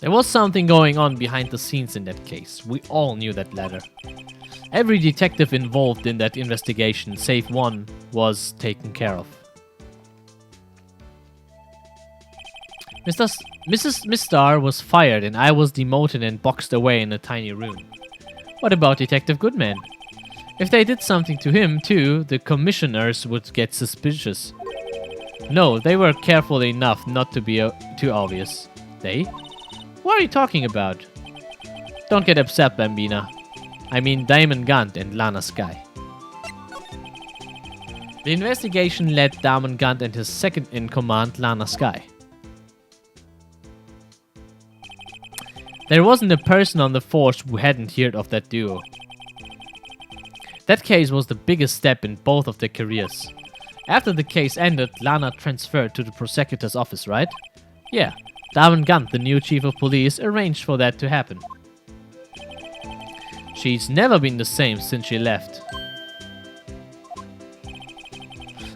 There was something going on behind the scenes in that case. We all knew that latter. Every detective involved in that investigation, save one, was taken care of. Miss Starr was fired and I was demoted and boxed away in a tiny room. What about Detective Goodman? If they did something to him too, the commissioners would get suspicious. No, they were careful enough not to be too obvious. They? What are you talking about? Don't get upset, Bambina. I mean Diamond Gant and Lana Sky. The investigation led Diamond Gant and his second-in-command, Lana Sky. There wasn't a person on the force who hadn't heard of that duo. That case was the biggest step in both of their careers. After the case ended, Lana transferred to the prosecutor's office, right? Yeah, Diamond Gant, the new chief of police, arranged for that to happen. She's never been the same since she left.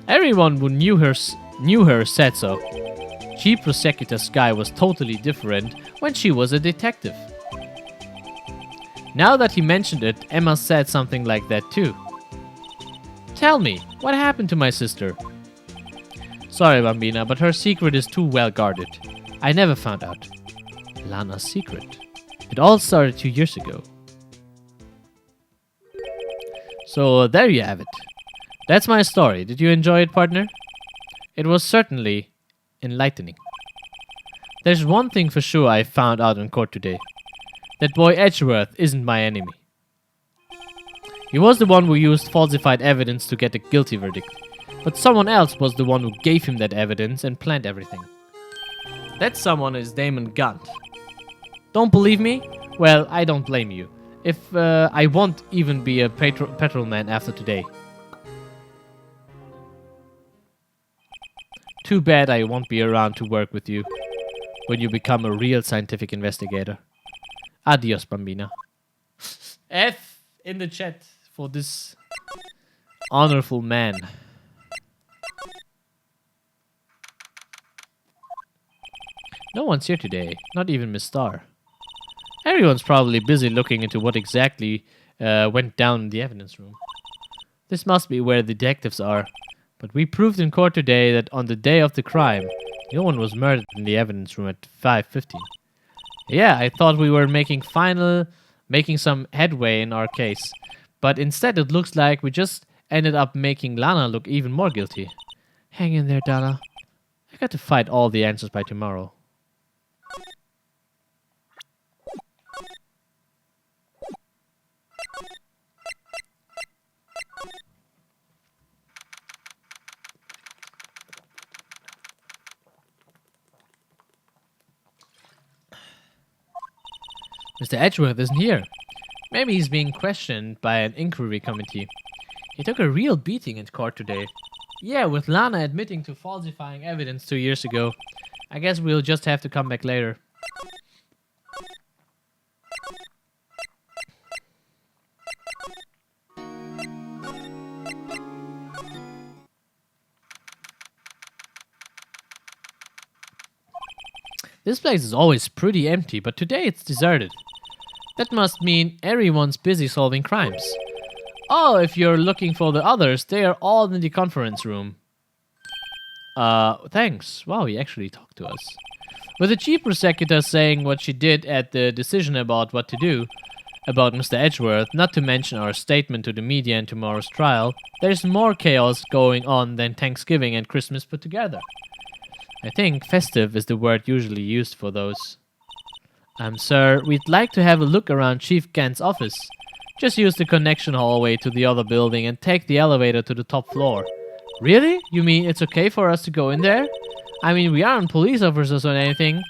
Everyone who knew her said so. Chief Prosecutor Sky was totally different when she was a detective. Now that he mentioned it, Emma said something like that too. Tell me, what happened to my sister? Sorry, Bambina, but her secret is too well guarded. I never found out. Lana's secret. It all started 2 years ago. So there you have it. That's my story. Did you enjoy it, partner? It was certainly enlightening. There's one thing for sure I found out in court today. That boy Edgeworth isn't my enemy. He was the one who used falsified evidence to get a guilty verdict, but someone else was the one who gave him that evidence and planned everything. That someone is Damon Gant. Don't believe me? Well, I don't blame you. If I won't even be a patrolman after today. Too bad I won't be around to work with you when you become a real scientific investigator. Adios, Bambina. F in the chat for this honorful man. No one's here today, not even Miss Starr. Everyone's probably busy looking into what exactly went down in the evidence room. This must be where the detectives are, but we proved in court today that on the day of the crime, no one was murdered in the evidence room at 5:15. Yeah, I thought we were making some headway in our case, but instead it looks like we just ended up making Lana look even more guilty. Hang in there, Dana. I got to find all the answers by tomorrow. Mr. Edgeworth isn't here. Maybe he's being questioned by an inquiry committee. He took a real beating in court today. Yeah, with Lana admitting to falsifying evidence 2 years ago. I guess we'll just have to come back later. This place is always pretty empty, but today it's deserted. That must mean everyone's busy solving crimes. Oh, if you're looking for the others, they are all in the conference room. Thanks. Wow, he actually talked to us. With the chief prosecutor saying what she did at the decision about what to do about Mr. Edgeworth, not to mention our statement to the media in tomorrow's trial, there's more chaos going on than Thanksgiving and Christmas put together. I think festive is the word usually used for those. Sir, we'd like to have a look around Chief Gant's office. Just use the connection hallway to the other building and take the elevator to the top floor. Really? You mean it's okay for us to go in there? I mean, we aren't police officers or anything.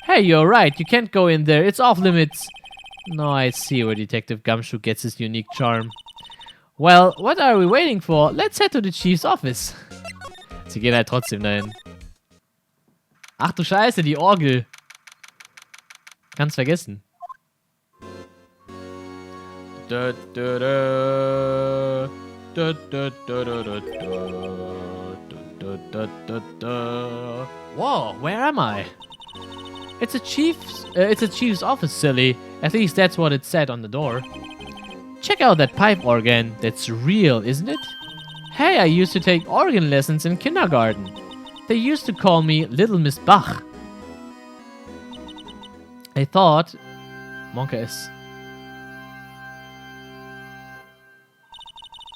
Hey, you're right, you can't go in there, it's off limits. No, I see where Detective Gumshoe gets his unique charm. Well, what are we waiting for? Let's head to the Chief's office. Sie gehen halt trotzdem dahin. Ach du Scheiße, die Orgel. Kann's vergessen. Da, da, da. Da, da, da, da, da, da. Da, da, da, da. Whoa, where am I? It's a chief's office, silly. At least that's what it said on the door. Check out that pipe organ. That's real, isn't it? Hey, I used to take organ lessons in kindergarten. They used to call me Little Miss Bach. I thought... Monka is...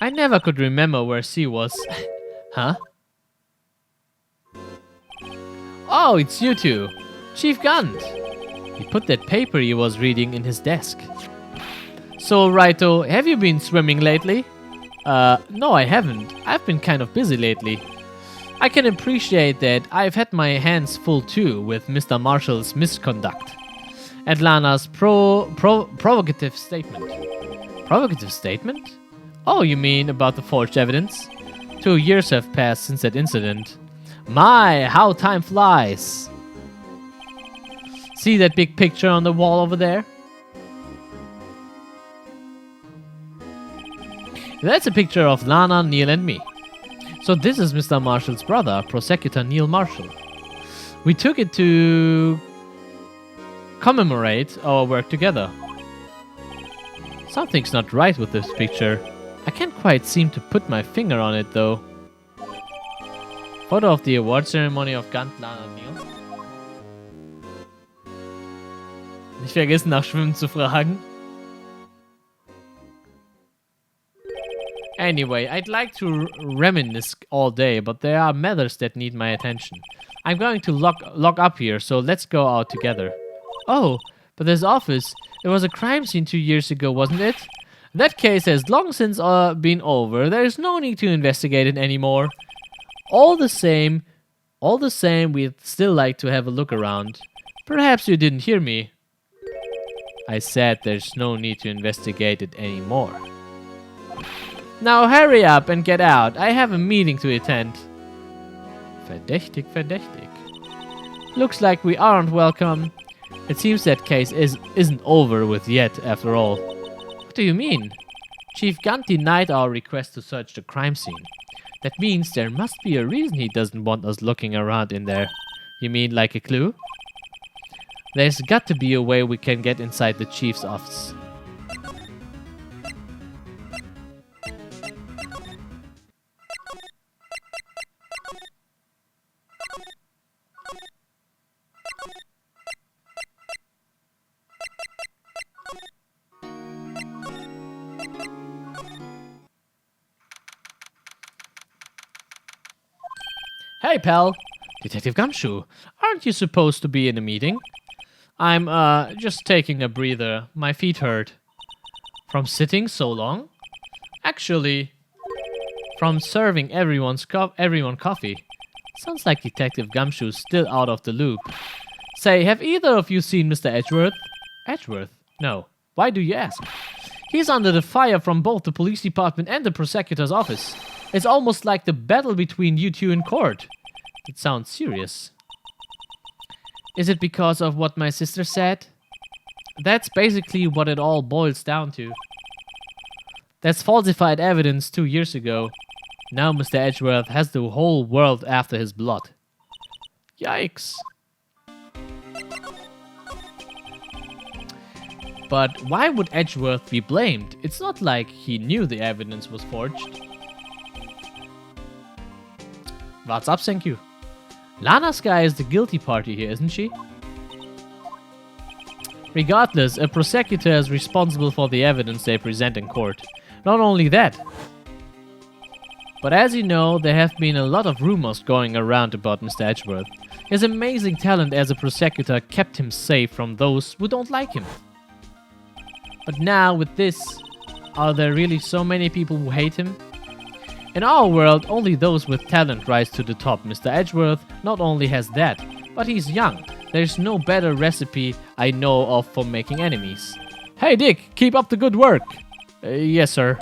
I never could remember where C was. Huh? Oh, it's you two. Chief Gant. He put that paper he was reading in his desk. So, Wrighto, have you been swimming lately? No, I haven't. I've been kind of busy lately. I can appreciate that. I've had my hands full too with Mr. Marshall's misconduct. And Lana's provocative statement. Provocative statement? Oh, you mean about the forged evidence? 2 years have passed since that incident. My, how time flies. See that big picture on the wall over there? That's a picture of Lana, Neil, and me. So this is Mr. Marshall's brother, Prosecutor Neil Marshall. We took it to commemorate our work together. Something's not right with this picture. I can't quite seem to put my finger on it, though. Photo of the award ceremony of Gant, Lana, Neil. Nicht vergessen, nach Schwimmen zu fragen. Anyway, I'd like to reminisce all day, but there are matters that need my attention. I'm going to lock up here, so let's go out together. Oh, but this office, it was a crime scene 2 years ago, wasn't it? That case has long since been over. There's no need to investigate it anymore. All the same, we'd still like to have a look around. Perhaps you didn't hear me. I said there's no need to investigate it anymore. Now hurry up and get out. I have a meeting to attend. Verdächtig, verdächtig. Looks like we aren't welcome. It seems that case isn't over with yet, after all. What do you mean? Chief Gant denied our request to search the crime scene. That means there must be a reason he doesn't want us looking around in there. You mean like a clue? There's got to be a way we can get inside the chief's office. Hey, pal. Detective Gumshoe, aren't you supposed to be in a meeting? I'm, just taking a breather. My feet hurt. From sitting so long? Actually, from serving everyone coffee. Sounds like Detective Gumshoe's still out of the loop. Say, have either of you seen Mr. Edgeworth? Edgeworth? No. Why do you ask? He's under the fire from both the police department and the prosecutor's office. It's almost like the battle between you two in court. It sounds serious. Is it because of what my sister said? That's basically what it all boils down to. That's falsified evidence 2 years ago. Now Mr. Edgeworth has the whole world after his blood. Yikes. But why would Edgeworth be blamed? It's not like he knew the evidence was forged. What's up, thank you. Lana Sky is the guilty party here, isn't she? Regardless, a prosecutor is responsible for the evidence they present in court. Not only that, but as you know, there have been a lot of rumors going around about Mr. Edgeworth. His amazing talent as a prosecutor kept him safe from those who don't like him. But now with this, are there really so many people who hate him? In our world, only those with talent rise to the top. Mr. Edgeworth not only has that, but he's young. There's no better recipe I know of for making enemies. Hey Dick, keep up the good work. Yes, sir.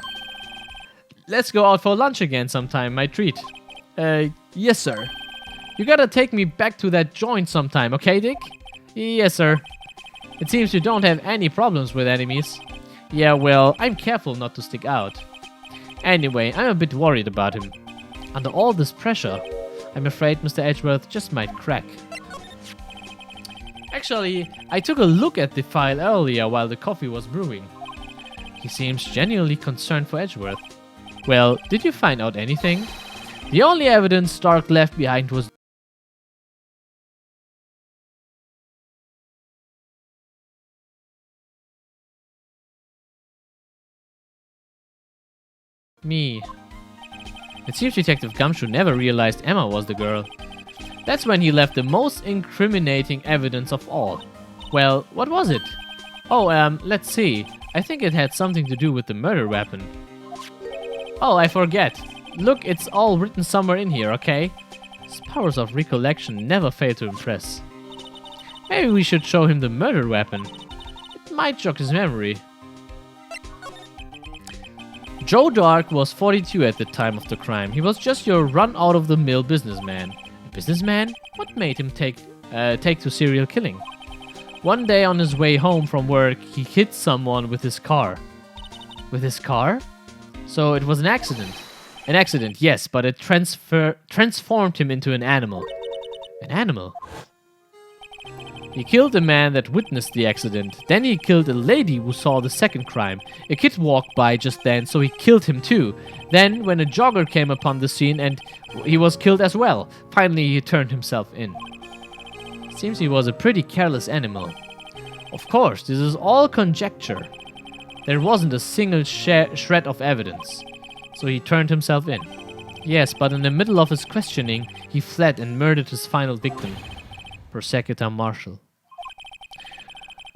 Let's go out for lunch again sometime, my treat. Yes, sir. You gotta take me back to that joint sometime, okay, Dick? Yes, sir. It seems you don't have any problems with enemies. Yeah, well, I'm careful not to stick out. Anyway, I'm a bit worried about him. Under all this pressure, I'm afraid Mr. Edgeworth just might crack. Actually, I took a look at the file earlier while the coffee was brewing. He seems genuinely concerned for Edgeworth. Well, did you find out anything? The only evidence Stark left behind was me. It seems Detective Gumshoe never realized Emma was the girl. That's when he left the most incriminating evidence of all. Well, what was it? Oh, let's see. I think it had something to do with the murder weapon. Oh, I forget. Look, it's all written somewhere in here, okay? His powers of recollection never fail to impress. Maybe we should show him the murder weapon. It might jog his memory. Joe Dark was 42 at the time of the crime. He was just your run-out-of-the-mill businessman. A businessman? What made him take to serial killing? One day on his way home from work, he hit someone with his car. With his car? So it was an accident. An accident, yes, but it transformed him into an animal. An animal? He killed a man that witnessed the accident. Then he killed a lady who saw the second crime. A kid walked by just then, so he killed him too. Then, when a jogger came upon the scene, and he was killed as well. Finally, he turned himself in. Seems he was a pretty careless animal. Of course, this is all conjecture. There wasn't a single shred of evidence. So he turned himself in. Yes, but in the middle of his questioning, he fled and murdered his final victim. Prosecutor Marshall.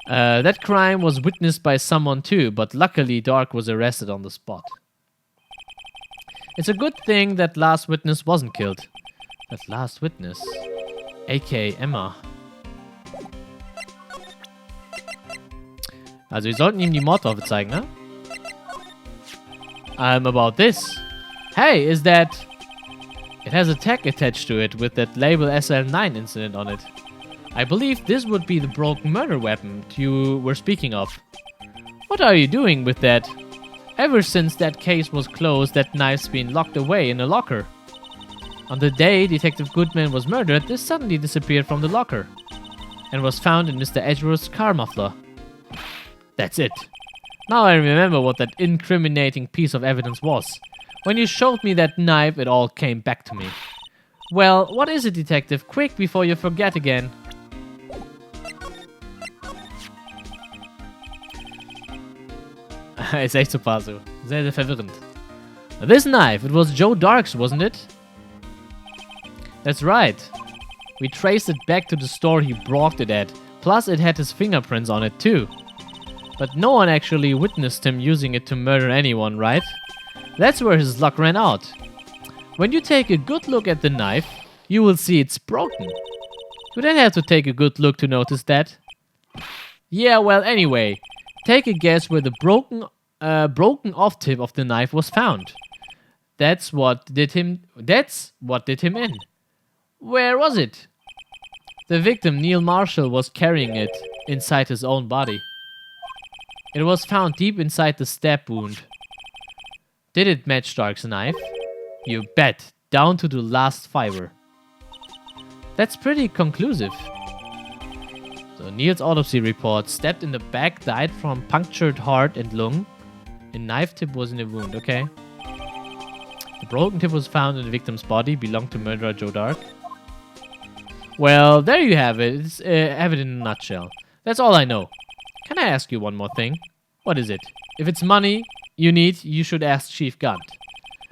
That crime was witnessed by someone too, but luckily Dark was arrested on the spot. It's a good thing that last witness wasn't killed. That last witness? A.k.a. Emma. Also wir sollten ihm die Mordwaffe zeigen, ne? About this. Hey, is that... It has a tag attached to it with that label SL9 incident on it. I believe this would be the broken murder weapon you were speaking of. What are you doing with that? Ever since that case was closed, that knife's been locked away in a locker. On the day Detective Goodman was murdered, this suddenly disappeared from the locker and was found in Mr. Edgeworth's car muffler. That's it. Now I remember what that incriminating piece of evidence was. When you showed me that knife, it all came back to me. Well, what is it, Detective? Quick, before you forget again. Ist echt super so. Sehr, sehr verwirrend. This knife, it was Joe Dark's, wasn't it? That's right. We traced it back to the store he brought it at. Plus, it had his fingerprints on it too. But no one actually witnessed him using it to murder anyone, right? That's where his luck ran out. When you take a good look at the knife, you will see it's broken. You don't have to take a good look to notice that. Yeah, well, anyway, take a guess where the broken off tip of the knife was found. That's what did him in. Where was it? The victim, Neil Marshall, was carrying it inside his own body. It was found deep inside the stab wound. Did it match Stark's knife? You bet, down to the last fiber. That's pretty conclusive. So Neil's autopsy report: stabbed in the back, died from punctured heart and lung. A knife tip was in the wound, okay. The broken tip was found in the victim's body, belonged to murderer Joe Dark. Well, there you have it. It's have it in a nutshell. That's all I know. Can I ask you one more thing? What is it? If it's money you need, you should ask Chief Gunt.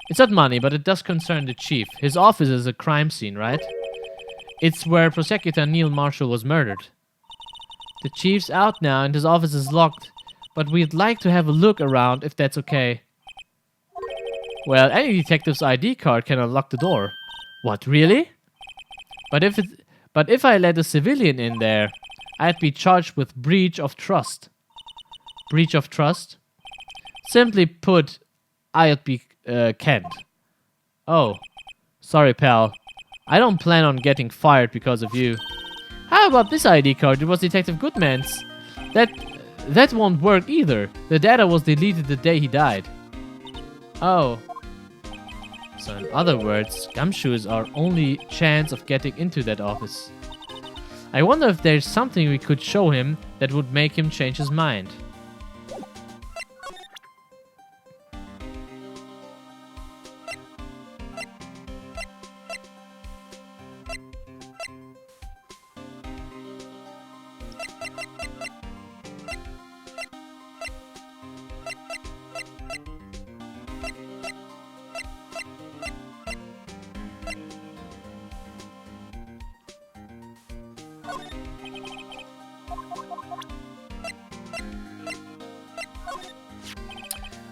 It's not money, but it does concern the chief. His office is a crime scene, right? It's where Prosecutor Neil Marshall was murdered. The chief's out now and his office is locked, but we'd like to have a look around if that's okay. Well, any detective's ID card can unlock the door. What, really? But if I let a civilian in there, I'd be charged with breach of trust. Breach of trust? Simply put, I'd be canned. Oh, sorry, pal. I don't plan on getting fired because of you. How about this ID card? It was Detective Goodman's. That won't work either. The data was deleted the day he died. Oh. So in other words, Gumshoe is our only chance of getting into that office. I wonder if there's something we could show him that would make him change his mind.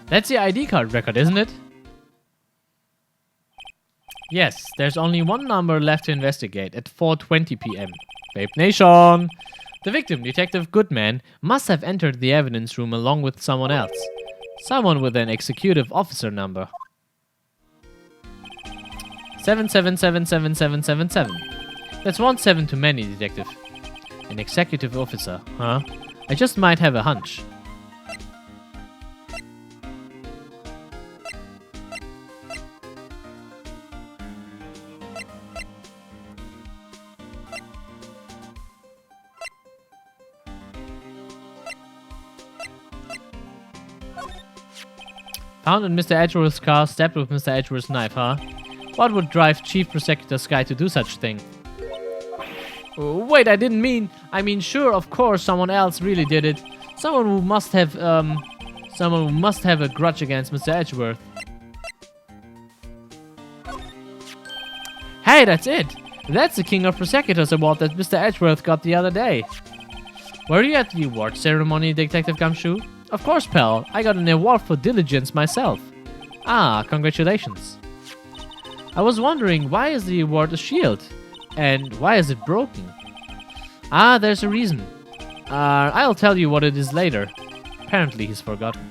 That's the ID card record, isn't it? Yes, there's only one number left to investigate at 4:20 p.m. Vape Nation! The victim, Detective Goodman, must have entered the evidence room along with someone else. Someone with an executive officer number. 777777. That's one 7 too many, Detective. An executive officer, huh? I just might have a hunch. Found in Mr. Edgeworth's car, stabbed with Mr. Edgeworth's knife, huh? What would drive Chief Prosecutor Sky to do such thing? Wait, I didn't mean... I mean, sure, of course, someone else really did it. Someone who must have a grudge against Mr. Edgeworth. Hey, that's it! That's the King of Prosecutors award that Mr. Edgeworth got the other day. Were you at the award ceremony, Detective Gumshoe? Of course, pal. I got an award for diligence myself. Ah, congratulations. I was wondering, why is the award a shield? And why is it broken? Ah, there's a reason. I'll tell you what it is later. Apparently he's forgotten.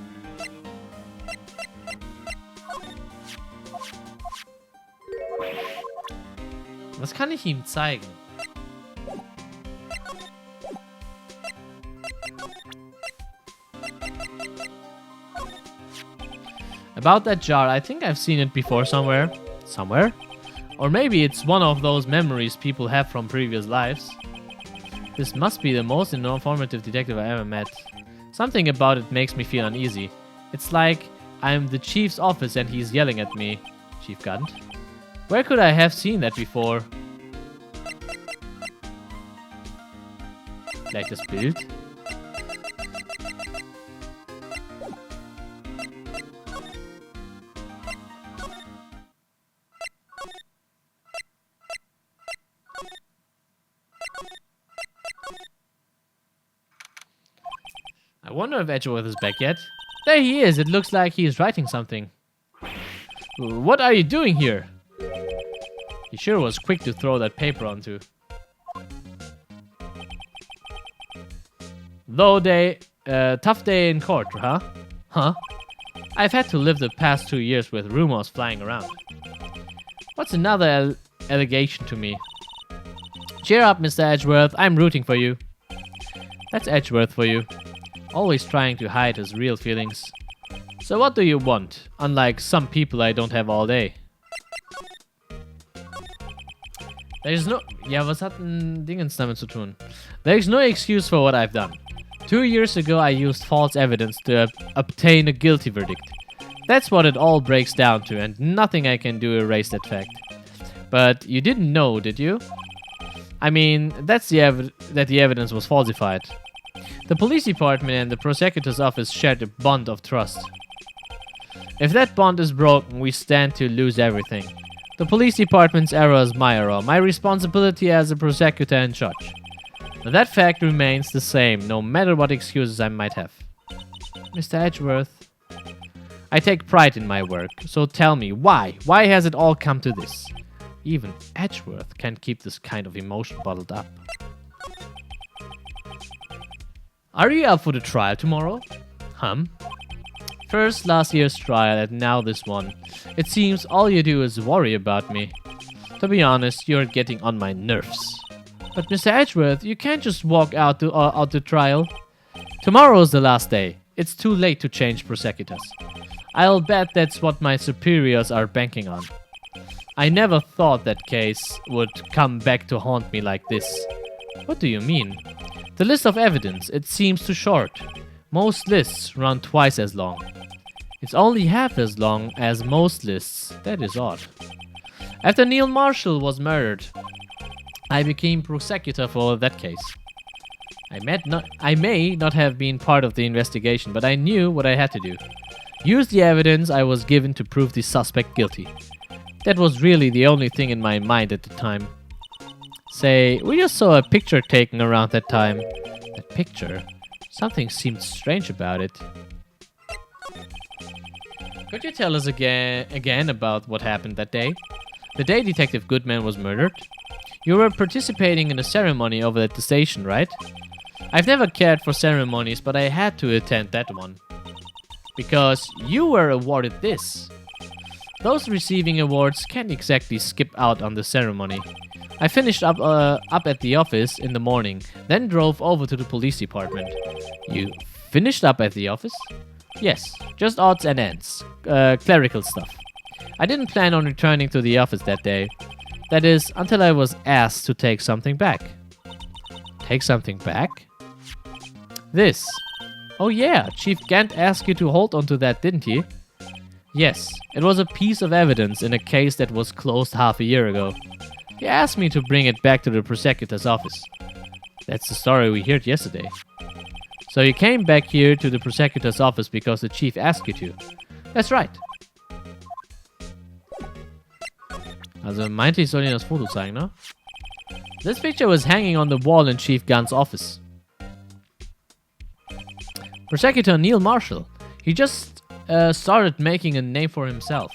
Was kann ich ihm zeigen? About that jar, I think I've seen it before somewhere. Somewhere? Or maybe it's one of those memories people have from previous lives. This must be the most informative detective I ever met. Something about it makes me feel uneasy. It's like I'm the chief's office and he's yelling at me. Chief Gunt? Where could I have seen that before? Like das Bild? I wonder if Edgeworth is back yet. There he is. It looks like he is writing something. What are you doing here? He sure was quick to throw that paper onto. Tough day in court, huh? Huh? I've had to live the past 2 years with rumors flying around. What's another allegation to me? Cheer up, Mr. Edgeworth. I'm rooting for you. That's Edgeworth for you. Always trying to hide his real feelings. So what do you want? Unlike some people I don't have all day. There's no... Ja, was hat ein Dingens damit zu tun? There's no excuse for what I've done. 2 years ago I used false evidence to obtain a guilty verdict. That's what it all breaks down to, and nothing I can do erase that fact. But you didn't know, did you? I mean, that the evidence was falsified. The police department and the prosecutor's office shared a bond of trust. If that bond is broken, we stand to lose everything. The police department's error is my error, my responsibility as a prosecutor and judge. But that fact remains the same, no matter what excuses I might have. Mr. Edgeworth, I take pride in my work, so tell me, why? Why has it all come to this? Even Edgeworth can't keep this kind of emotion bottled up. Are you up for the trial tomorrow? First last year's trial and now this one. It seems all you do is worry about me. To be honest, you're getting on my nerves. But Mr. Edgeworth, you can't just walk out the trial. Tomorrow's the last day. It's too late to change prosecutors. I'll bet that's what my superiors are banking on. I never thought that case would come back to haunt me like this. What do you mean? The list of evidence, it seems too short. Most lists run twice as long. It's only half as long as most lists. That is odd. After Neil Marshall was murdered, I became prosecutor for that case. I may not have been part of the investigation, but I knew what I had to do. Use the evidence I was given to prove the suspect guilty. That was really the only thing in my mind at the time. Say, we just saw a picture taken around that time. That picture? Something seemed strange about it. Could you tell us again about what happened that day? The day Detective Goodman was murdered? You were participating in a ceremony over at the station, right? I've never cared for ceremonies, but I had to attend that one. Because you were awarded this. Those receiving awards can't exactly skip out on the ceremony. I finished up at the office in the morning, then drove over to the police department. You finished up at the office? Yes, just odds and ends. Clerical stuff. I didn't plan on returning to the office that day. That is, until I was asked to take something back. Take something back? This. Oh yeah, Chief Gant asked you to hold onto that, didn't he? Yes, it was a piece of evidence in a case that was closed half a year ago. He asked me to bring it back to the prosecutor's office. That's the story we heard yesterday. So you came back here to the prosecutor's office because the chief asked you to. That's right. Also meinte, ich soll Ihnen das Foto zeigen, ne? This picture was hanging on the wall in Chief Gunn's office. Prosecutor Neil Marshall. He just started making a name for himself.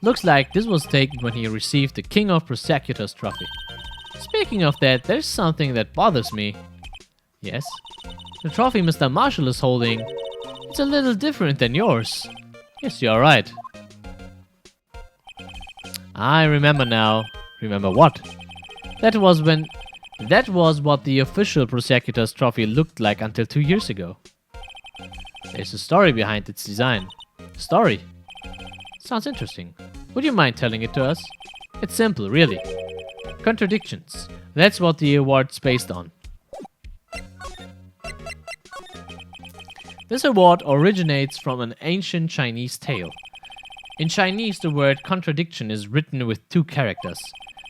Looks like this was taken when he received the King of Prosecutors trophy. Speaking of that, there's something that bothers me. Yes? The trophy Mr. Marshall is holding, it's a little different than yours. Yes, you're right. I remember now. Remember what? That was what the official Prosecutor's trophy looked like until 2 years ago. There's a story behind its design. Story? Sounds interesting. Would you mind telling it to us? It's simple, really. Contradictions. That's what the award's based on. This award originates from an ancient Chinese tale. In Chinese, the word contradiction is written with 2 characters.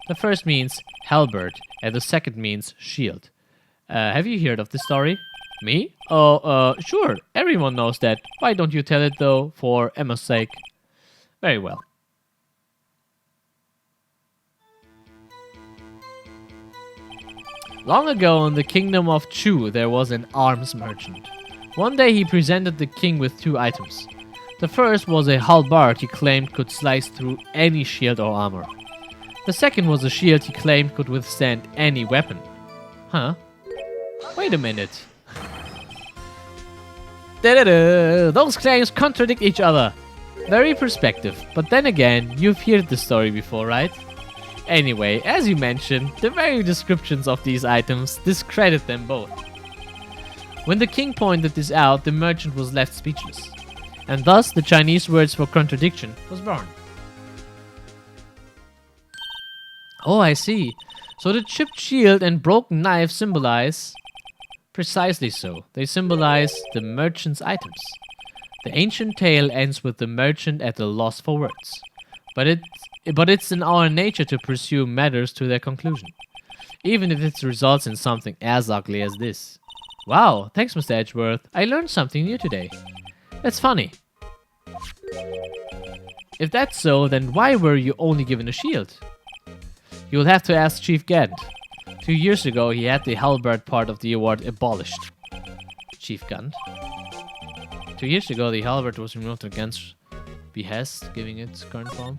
The first means halberd, and the second means shield. Have you heard of this story? Me? Oh, sure. Everyone knows that. Why don't you tell it, though, for Emma's sake? Very well. Long ago in the kingdom of Chu, there was an arms merchant. One day he presented the king with 2 items. The first was a halberd he claimed could slice through any shield or armor. The second was a shield he claimed could withstand any weapon. Huh? Wait a minute. Those claims contradict each other. Very perspective, but then again, you've heard the story before, right? Anyway, as you mentioned, the very descriptions of these items discredit them both. When the king pointed this out, the merchant was left speechless. And thus, the Chinese words for contradiction was born. Oh, I see. So the chipped shield and broken knife symbolize... Precisely so. They symbolize the merchant's items. The ancient tale ends with the merchant at a loss for words. But it's in our nature to pursue matters to their conclusion, even if it results in something as ugly as this. Wow, thanks Mr. Edgeworth. I learned something new today. That's funny. If that's so, then why were you only given a shield? You'll have to ask Chief Gant. 2 years ago, he had the halberd part of the award abolished. Chief Gant? 2 years ago, the halberd was removed against behest, giving it its current form.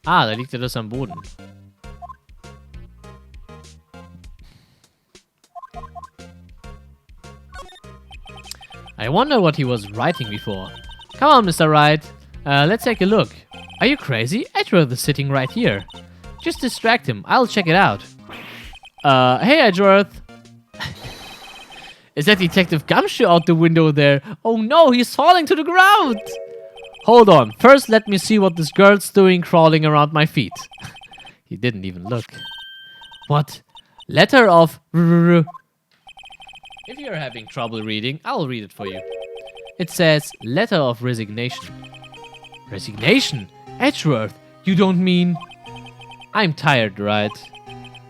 Ah, da liegt das am Boden. I wonder what he was writing before. Come on, Mr. Wright. Let's take a look. Are you crazy? Edgeworth is sitting right here. Just distract him. I'll check it out. Hey, Edgeworth. Is that Detective Gumshoe out the window there? Oh no, he's falling to the ground. Hold on. First, let me see what this girl's doing crawling around my feet. He didn't even look. What? Letter of... If you're having trouble reading, I'll read it for you. It says, letter of resignation. Resignation? Edgeworth, you don't mean... I'm tired, Wright.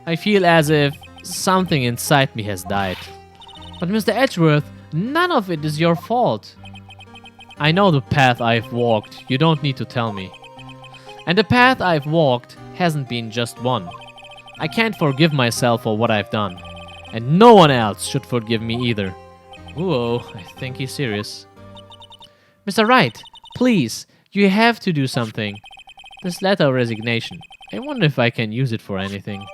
I feel as if something inside me has died. But Mr. Edgeworth, none of it is your fault. I know the path I've walked, you don't need to tell me. And the path I've walked hasn't been just one. I can't forgive myself for what I've done. And no one else should forgive me either. Whoa, I think he's serious. Mr. Wright, please, you have to do something. This letter of resignation. I wonder if I can use it for anything.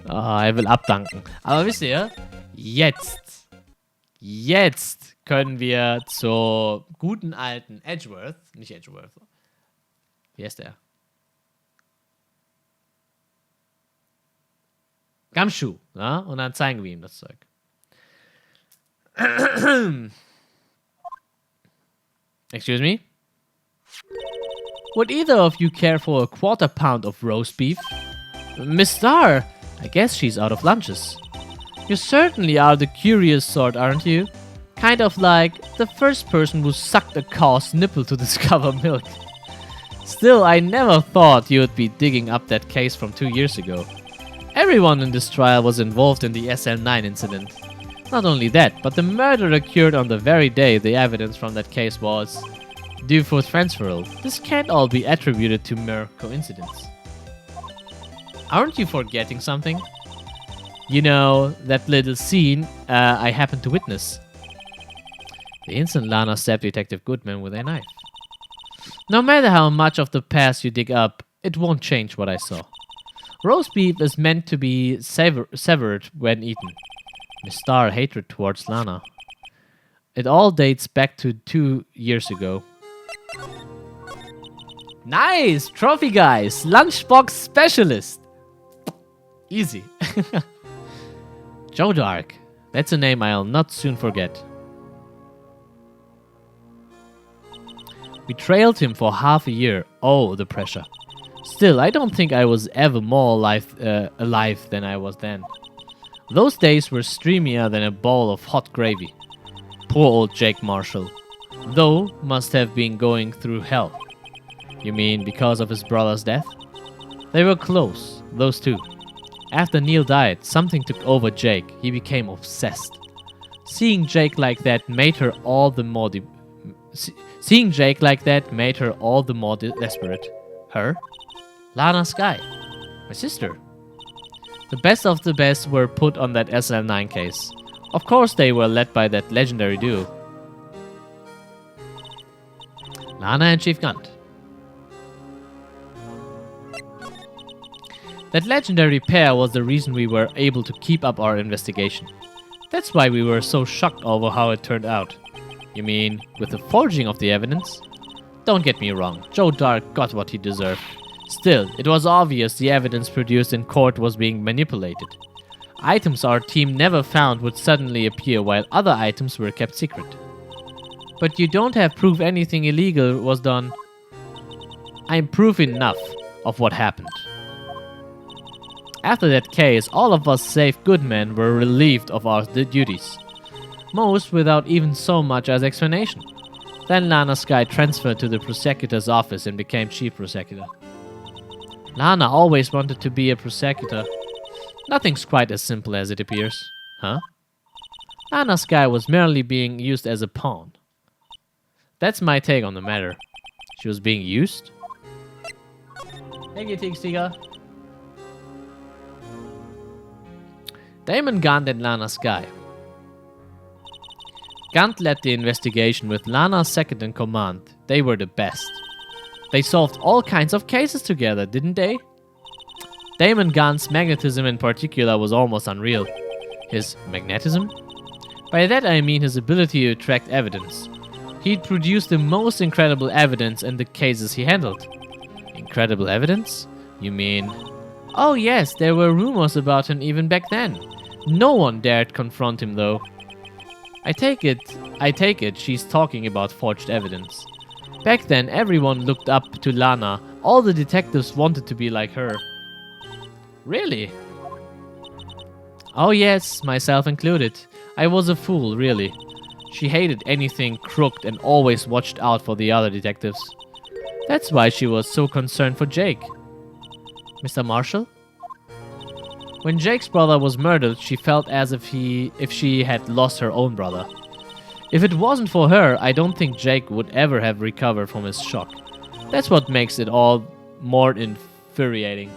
Er will abdanken. Aber wisst ihr, jetzt können wir zur guten alten Edgeworth, nicht Edgeworth, wie heißt der? Gumshoe, ja? Und dann zeigen wir ihm das Zeug. Excuse me? Would either of you care for a quarter pound of roast beef? Miss Starr, I guess she's out of lunches. You certainly are the curious sort, aren't you? Kind of like the first person who sucked a cow's nipple to discover milk. Still, I never thought you would be digging up that case from 2 years ago. Everyone in this trial was involved in the SL9 incident. Not only that, but the murder occurred on the very day the evidence from that case was due for transferal. This can't all be attributed to mere coincidence. Aren't you forgetting something? You know, that little scene I happened to witness. The instant Lana stabbed Detective Goodman with a knife. No matter how much of the past you dig up, it won't change what I saw. Roast beef is meant to be severed when eaten. Miss Starr hatred towards Lana. It all dates back to 2 years ago. Nice! Trophy guys! Lunchbox specialist! Easy. Joe Dark. That's a name I'll not soon forget. We trailed him for half a year. Oh, the pressure. Still, I don't think I was ever more alive than I was then. Those days were streamier than a bowl of hot gravy. Poor old Jake Marshall. Though, must have been going through hell. You mean because of his brother's death? They were close, those two. After Neil died, something took over Jake. He became obsessed. Seeing Jake like that made her all the more desperate. Her? Lana Skye. My sister. The best of the best were put on that SL9 case. Of course they were led by that legendary duo. Lana and Chief Gunt. That legendary pair was the reason we were able to keep up our investigation. That's why we were so shocked over how it turned out. You mean, with the forging of the evidence? Don't get me wrong, Joe Dark got what he deserved. Still, it was obvious the evidence produced in court was being manipulated. Items our team never found would suddenly appear while other items were kept secret. But you don't have proof anything illegal was done. I'm proof enough of what happened. After that case, all of us save Goodman were relieved of our duties. Most without even so much as explanation. Then Lana Skye transferred to the prosecutor's office and became chief prosecutor. Lana always wanted to be a prosecutor. Nothing's quite as simple as it appears. Huh? Lana Skye was merely being used as a pawn. That's my take on the matter. She was being used? Hey, GTX-Tiger. Damon Gant and Lana Skye. Gant led the investigation with Lana second in command. They were the best. They solved all kinds of cases together, didn't they? Damon Gant's magnetism in particular was almost unreal. His magnetism? By that I mean his ability to attract evidence. He'd produced the most incredible evidence in the cases he handled. Incredible evidence? You mean... Oh yes, there were rumors about him even back then. No one dared confront him though. I take it she's talking about forged evidence. Back then, everyone looked up to Lana. All the detectives wanted to be like her. Really? Oh yes, myself included. I was a fool, really. She hated anything crooked and always watched out for the other detectives. That's why she was so concerned for Jake. Mr. Marshall? When Jake's brother was murdered, she felt as if she had lost her own brother. If it wasn't for her, I don't think Jake would ever have recovered from his shock. That's what makes it all more infuriating.